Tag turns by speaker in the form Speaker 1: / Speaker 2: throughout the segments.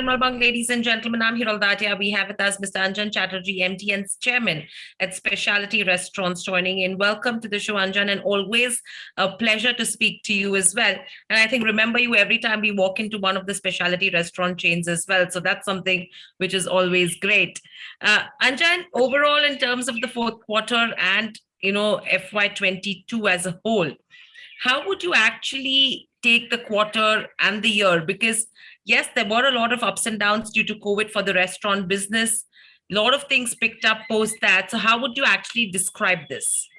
Speaker 1: Nirmal, ladies and gentlemen. I'm Hiral Datia. We have with us Mr. Anjan Chatterjee, MD and Chairman at Speciality Restaurants, joining in. Welcome to the show, Anjan, and always a pleasure to speak to you as well. And I think remember you every time we walk into one of the specialty restaurant chains as well. So that's something which is always great. Anjan, overall, in terms of the fourth quarter and FY22 as a whole, how would you actually take the quarter and the year? Because yes, there were a lot of ups and downs due to COVID for the restaurant business. A lot of things picked up post that. So how would you actually describe this?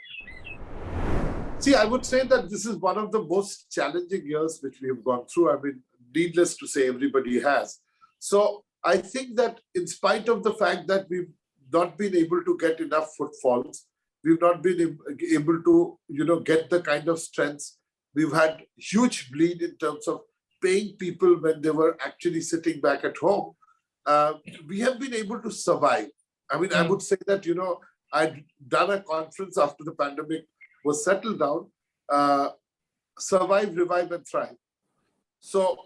Speaker 2: See, I would say that this is one of the most challenging years which we have gone through. I mean, needless to say, everybody has. So I think that in spite of the fact that we've not been able to get enough footfalls, we've not been able to, get the kind of strengths. We've had huge bleed in terms of paying people when they were actually sitting back at home. We have been able to survive. I mean, I would say that, I'd done a conference after the pandemic was settled down, survive, revive, and thrive. So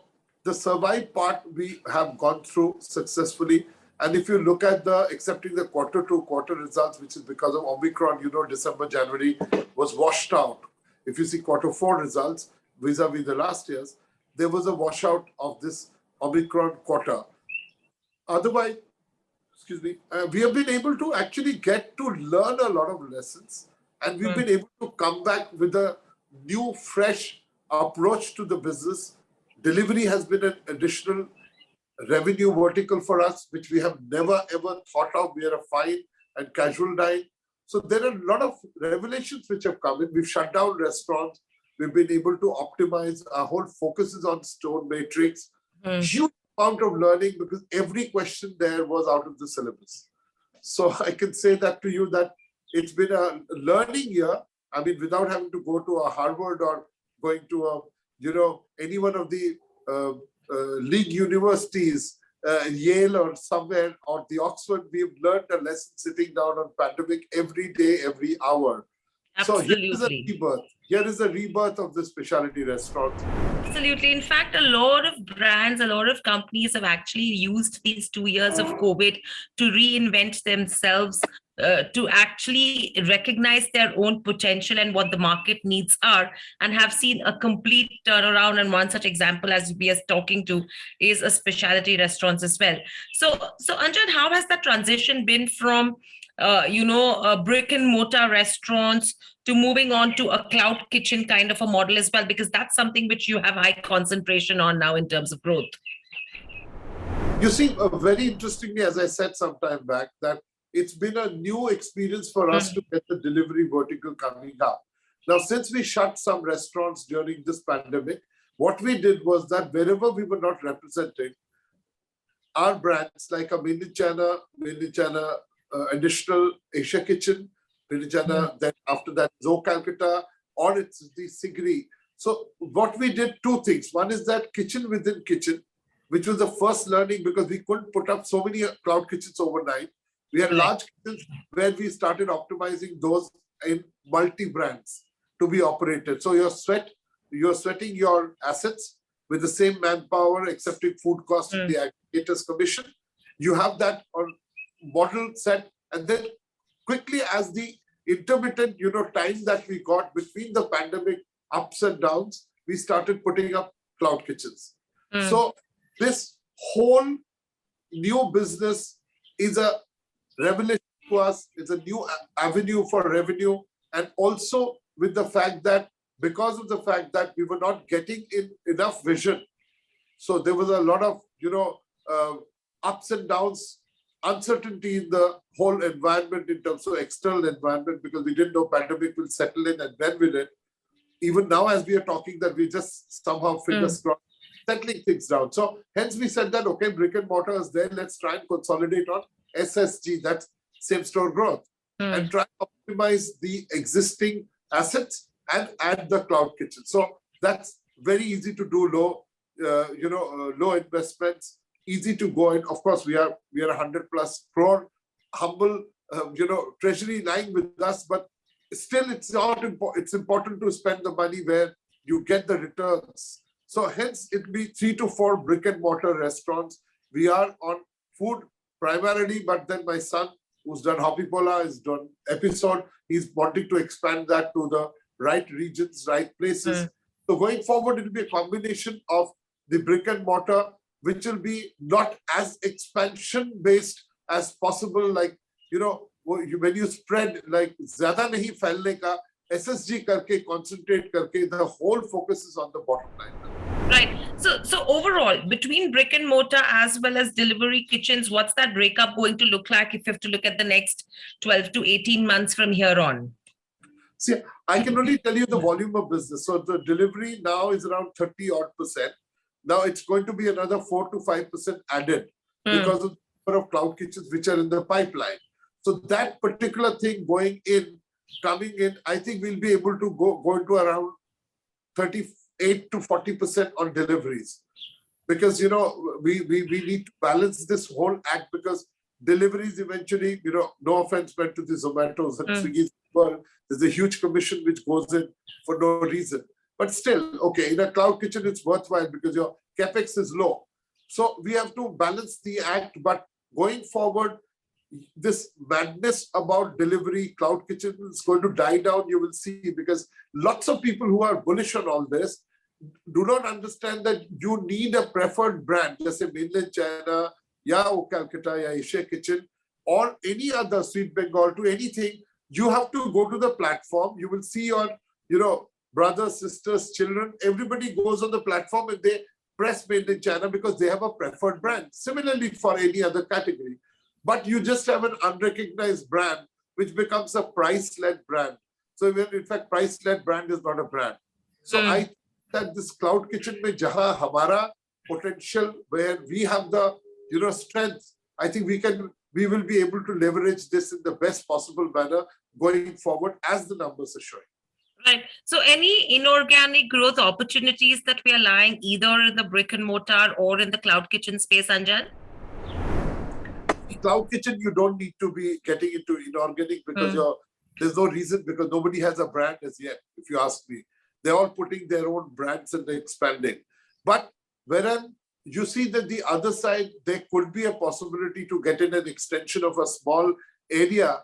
Speaker 2: the survive part we have gone through successfully. And if you look at accepting the quarter to quarter results, which is because of Omicron, December, January was washed out. If you see quarter four results vis-a-vis the last year's, there was a washout of this Omicron quarter. Otherwise, we have been able to actually get to learn a lot of lessons, and we've been able to come back with a new, fresh approach to the business. Delivery has been an additional revenue vertical for us, which we have never ever thought of. We are a fine and casual dine. So there are a lot of revelations which have come in. We've shut down restaurants. We've been able to optimize. Our whole focus is on store matrix. Huge amount of learning because every question there was out of the syllabus. So I can say that to you that it's been a learning year. I mean, without having to go to a Harvard or going to any one of the league universities, Yale or somewhere, or the Oxford, we've learned a lesson sitting down on pandemic every day, every hour.
Speaker 1: Absolutely.
Speaker 2: So here is a rebirth. Here is a rebirth of the specialty restaurants.
Speaker 1: Absolutely. In fact, a lot of brands, a lot of companies have actually used these 2 years of COVID to reinvent themselves, to actually recognize their own potential and what the market needs are, and have seen a complete turnaround. And one such example, as we are talking to, is a specialty restaurants as well. So Anjan, how has that transition been from brick and mortar restaurants to moving on to a cloud kitchen kind of a model as well? Because that's something which you have high concentration on now in terms of growth.
Speaker 2: You see, very interestingly, as I said some time back, that it's been a new experience for us to get the delivery vertical coming up. Now, since we shut some restaurants during this pandemic, what we did was that wherever we were not represented, our brands like a Minichana, additional Asia Kitchen, Minichana, then after that Zo Calcutta, or it's the Sigri. So what we did, two things. One is that kitchen within kitchen, which was the first learning because we couldn't put up so many cloud kitchens overnight. We had large kitchens where we started optimizing those in multi-brands to be operated. So you're sweating your assets with the same manpower, accepting food costs and the aggregator's commission. You have that on model set, and then quickly as the intermittent, time that we got between the pandemic ups and downs, we started putting up cloud kitchens. So this whole new business is a revelation to us. It's a new avenue for revenue, and also with the fact that because of the fact that we were not getting in enough vision, so there was a lot of ups and downs, uncertainty in the whole environment in terms of external environment, because we didn't know pandemic will settle in and when will it. Even now, as we are talking, that we just somehow fingers crossed settling things down. So hence we said that, okay, brick and mortar is there. Let's try and consolidate on SSG, that's same store growth, and try to optimize the existing assets and add the cloud kitchen. So that's very easy to do, low investments, easy to go in. Of course, we are 100+ crore, humble, treasury lying with us, but still it's important to spend the money where you get the returns. So hence it'll be 3 to 4 brick and mortar restaurants We are on food primarily, but then my son, who's done Hopipola, has done episode, he's wanting to expand that to the right regions, right places. So going forward, it will be a combination of the brick and mortar, which will be not as expansion based as possible. Like, you know, when you spread, like, zyada nahi phailne ka, SSG karke, concentrate karke, the whole focus is on the bottom line.
Speaker 1: Right. So overall, between brick and mortar as well as delivery kitchens, what's that breakup going to look like if you have to look at the next 12 to 18 months from here on?
Speaker 2: See, I can only tell you the volume of business. So the delivery now is around 30-odd%. Now it's going to be another 4 to 5% added because of the number of cloud kitchens which are in the pipeline. So that particular thing coming in, I think we'll be able to go into around 38 to 40% on deliveries. Because, you know, we need to balance this whole act, because deliveries eventually, you know, no offense meant to the Zomatos and Swiggy's world, there's a huge commission which goes in for no reason. But still, okay, in a cloud kitchen, it's worthwhile because your capex is low. So we have to balance the act. But going forward, this madness about delivery, cloud kitchen is going to die down, you will see, because lots of people who are bullish on all this do not understand that you need a preferred brand, just say mainland China, Calcutta, Asia Kitchen, or any other Sweet Bengal, to anything. You have to go to the platform. You will see your, you know, brothers, sisters, children, everybody goes on the platform and they press mainland China because they have a preferred brand. Similarly for any other category. But you just have an unrecognized brand, which becomes a price-led brand. So in fact, price-led brand is not a brand. So I think that this cloud kitchen mein jahan hamara potential, where we have the, you know, strength, I think we will be able to leverage this in the best possible manner going forward as the numbers are showing.
Speaker 1: Right. So any inorganic growth opportunities that we are lying either in the brick and mortar or in the cloud kitchen space, Anjan?
Speaker 2: Cloud kitchen, you don't need to be getting into inorganic because there's no reason, because nobody has a brand as yet, if you ask me. They're all putting their own brands and expanding. But whereas you see that the other side, there could be a possibility to get in an extension of a small area,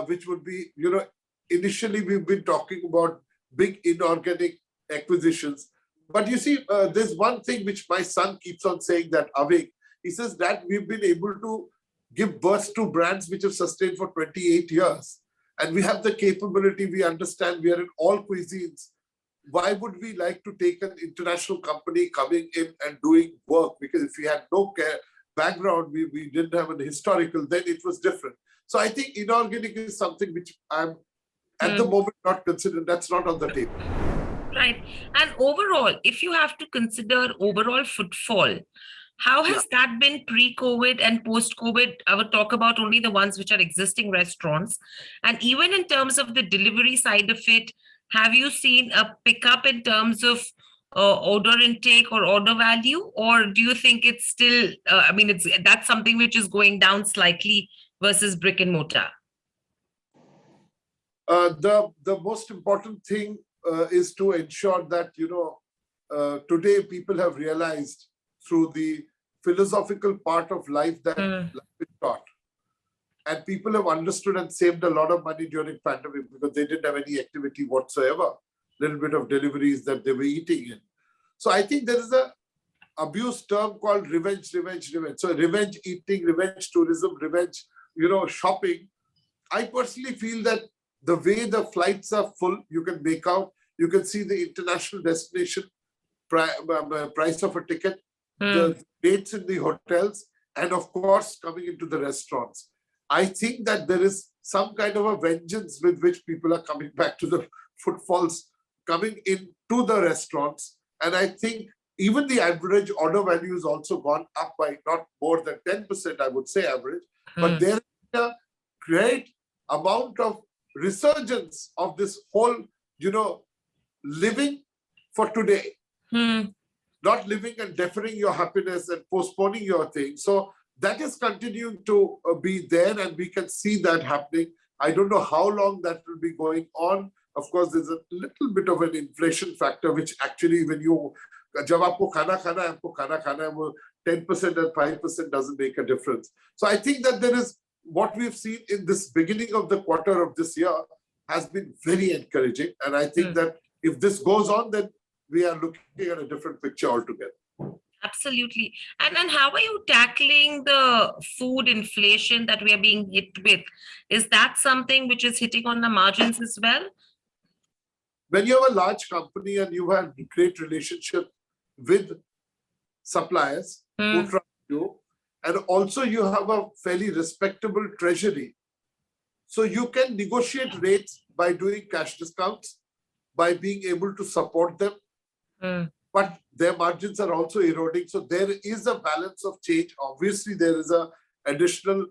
Speaker 2: which would be, you know, initially we've been talking about big inorganic acquisitions. But you see, there's one thing which my son keeps on saying, that Avik, he says that we've been able to give birth to brands which have sustained for 28 years. And we have the capability, we understand, we are in all cuisines. Why would we like to take an international company coming in and doing work? Because if we had no background, we didn't have an historical, then it was different. So I think inorganic is something which I'm at the moment not considering. That's not on the table.
Speaker 1: Right. And overall, if you have to consider overall footfall, how has that been pre-COVID and post-COVID? I would talk about only the ones which are existing restaurants. And even in terms of the delivery side of it, have you seen a pickup in terms of order intake or order value? Or do you think it's still, that's something which is going down slightly versus brick and mortar?
Speaker 2: The most important thing is to ensure that, you know, today people have realized through the philosophical part of life that life is short. And people have understood and saved a lot of money during pandemic because they didn't have any activity whatsoever. Little bit of deliveries that they were eating in. So I think there is a abused term called revenge. So revenge eating, revenge tourism, revenge, you know, shopping. I personally feel that the way the flights are full, you can make out, you can see the international destination price of a ticket, the rates in the hotels, and of course, coming into the restaurants. I think that there is some kind of a vengeance with which people are coming back to the footfalls, coming into the restaurants. And I think even the average order value has also gone up by not more than 10%, I would say average. But there is a great amount of resurgence of this whole, you know, living for today. Not living and deferring your happiness and postponing your thing. So that is continuing to be there, and we can see that happening. I don't know how long that will be going on. Of course, there's a little bit of an inflation factor, which actually when you, जब आपको खाना खाना है, 10% and 5% doesn't make a difference. So I think that there is what we've seen in this beginning of the quarter of this year has been very encouraging. And I think that if this goes on, then we are looking at a different picture altogether.
Speaker 1: Absolutely. And how are you tackling the food inflation that we are being hit with? Is that something which is hitting on the margins as well?
Speaker 2: When you have a large company and you have great relationship with suppliers who trust you, and also you have a fairly respectable treasury, so you can negotiate rates by doing cash discounts, by being able to support them. But their margins are also eroding. So there is a balance of change. Obviously, there is a additional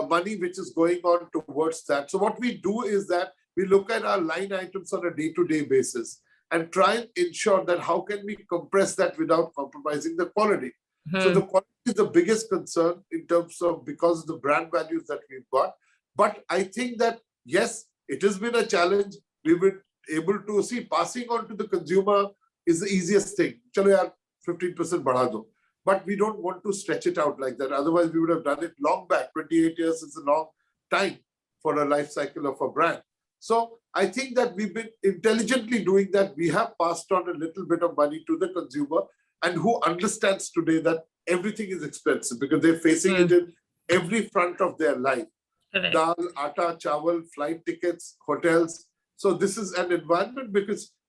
Speaker 2: money which is going on towards that. So what we do is that we look at our line items on a day-to-day basis and try and ensure that how can we compress that without compromising the quality. So the quality is the biggest concern in terms of because of the brand values that we've got. But I think that, yes, it has been a challenge. We've been able to see passing on to the consumer is the easiest thing. Chalo yaar, 15% badha do. But we don't want to stretch it out like that. Otherwise, we would have done it long back. 28 years is a long time for a life cycle of a brand. So I think that we've been intelligently doing that. We have passed on a little bit of money to the consumer and who understands today that everything is expensive because they're facing it in every front of their life. Dal, atta, chawal, flight tickets, hotels. So this is an environment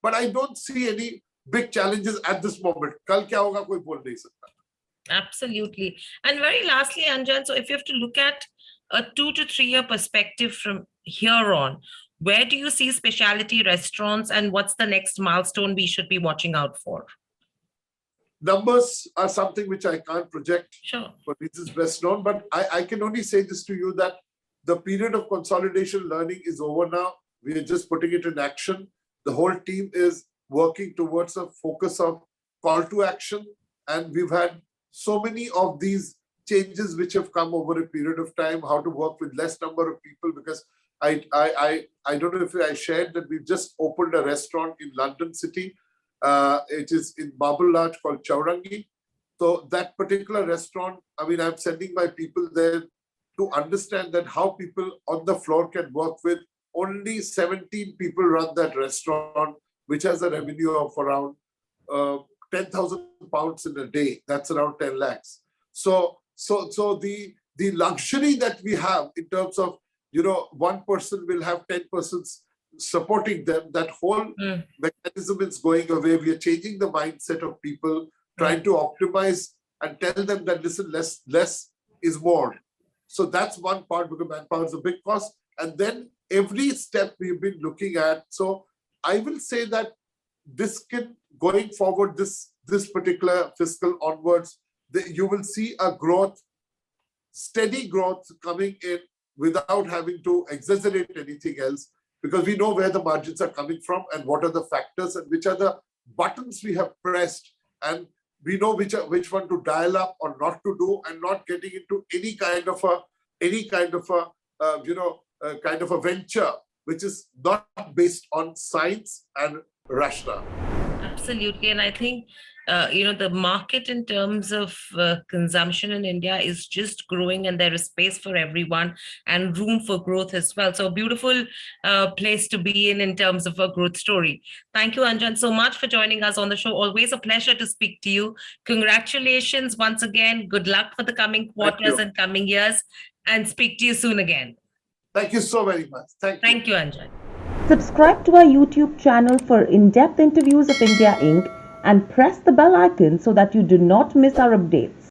Speaker 2: but I don't see any big challenges at this moment. Kal kya hoga, koi bol nahi sakta.
Speaker 1: Absolutely. And very lastly, Anjan, so if you have to look at a 2 to 3 year perspective from here on, where do you see specialty restaurants and what's the next milestone we should be watching out for?
Speaker 2: Numbers are something which I can't project
Speaker 1: for
Speaker 2: reasons best known, but I can only say this to you that the period of consolidation learning is over now. We are just putting it in action. The whole team is working towards a focus of call to action. And we've had so many of these changes which have come over a period of time, how to work with less number of people, because I don't know if I shared that we've just opened a restaurant in London City. It is in Marble Arch called Chowrangi. So that particular restaurant, I mean, I'm sending my people there to understand that how people on the floor can work with. Only 17 people run that restaurant, which has a revenue of around 10,000 pounds in a day. That's around 10 lakhs. So the luxury that we have in terms of, one person will have 10 persons supporting them, that whole mechanism is going away. We are changing the mindset of people, trying to optimize and tell them that, listen, less is more. So that's one part, because manpower is a big cost. And then every step we've been looking at. So I will say that this can, going forward, this particular fiscal onwards, you will see a growth, steady growth coming in without having to exaggerate anything else, because we know where the margins are coming from and what are the factors and which are the buttons we have pressed, and we know which one to dial up or not to do, and not getting into any kind of a venture which is not based on science and rationale.
Speaker 1: Absolutely. And I think, the market in terms of consumption in India is just growing, and there is space for everyone and room for growth as well. So a beautiful place to be in terms of a growth story. Thank you, Anjan, so much for joining us on the show. Always a pleasure to speak to you. Congratulations once again. Good luck for the coming quarters and coming years, and speak to you soon again.
Speaker 2: Thank you so very much.
Speaker 1: Thank you, Anjan.
Speaker 3: Subscribe to our YouTube channel for in-depth interviews of India Inc. and press the bell icon so that you do not miss our updates.